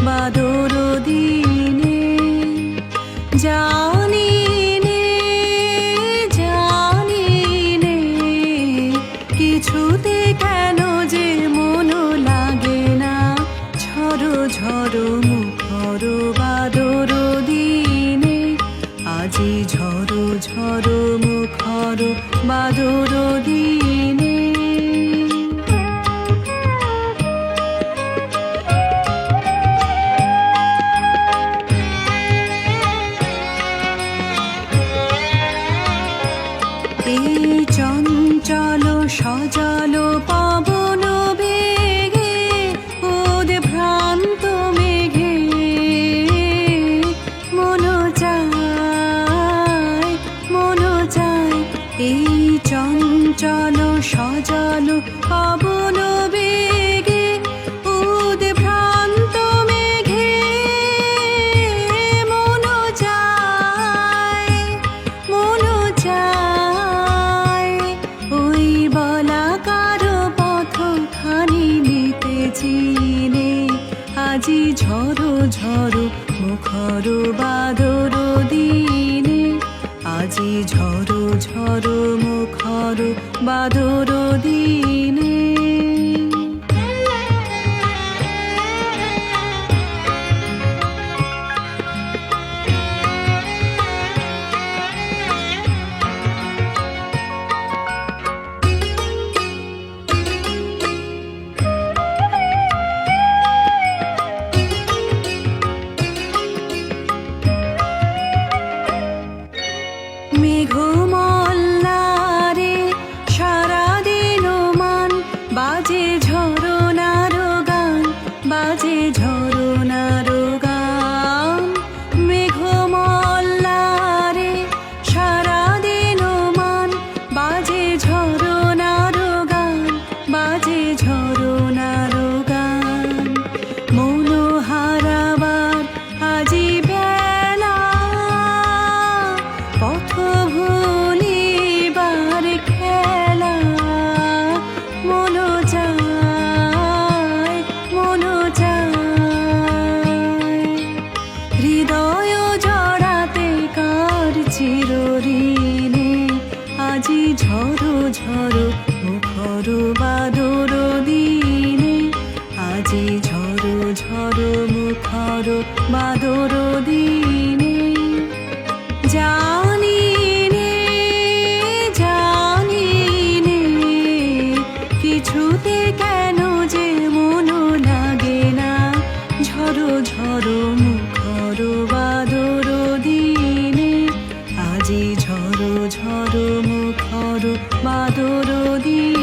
বাদর দিনে। জানি নে জানি নে কিছুতে কেন যে মন লাগে না। ঝড়ো ঝড়ো মুখর বাদর দিনে, আজি ঝড়ো ঝড়ো মুখর বাদর দিনে। এই চঞ্চল সজল পবন বেগে, উদ্ভ্রান্ত মেঘে মন চায় মন চায়। এই চঞ্চল সজল পবন বেগে, উদ্ভ্রান্ত মেঘে মন চায় মন চায়। ওই বলাকার পথখানি নিতে চিনে, আজি ঝড়ো ঝড়ো মুখর বাদর দিনে। আজি ঝড়ো ঝড়ো মুখর বাদর দিনে। মেঘমল্লারে সারাদিন মান, বাজে ঝরনার গান বাজে ঝরনার গান। মেঘমল্লারে সারাদিন মান, বাজে ঝরনার গান বাজে ঝরনার গান। মন হারাবার আজি বেলা, পথ ভুলিবার খেলা। মন চায় মন চায়। হৃদয় জড়াতে কার চিরঋণে, আজি ঝড়ো ঝড়ো মুখর বাদর দিনে। আজি ঝড়ো ঝড়ো মুখর বাদর দিনে। জানি নে জানি নে কিছুতে কেন যে মন লাগে না। ঝড়ো ঝড়ো মুখর বাদর দিনে। আজি ঝড়ো ঝড়ো মুখর বাদর দিনে।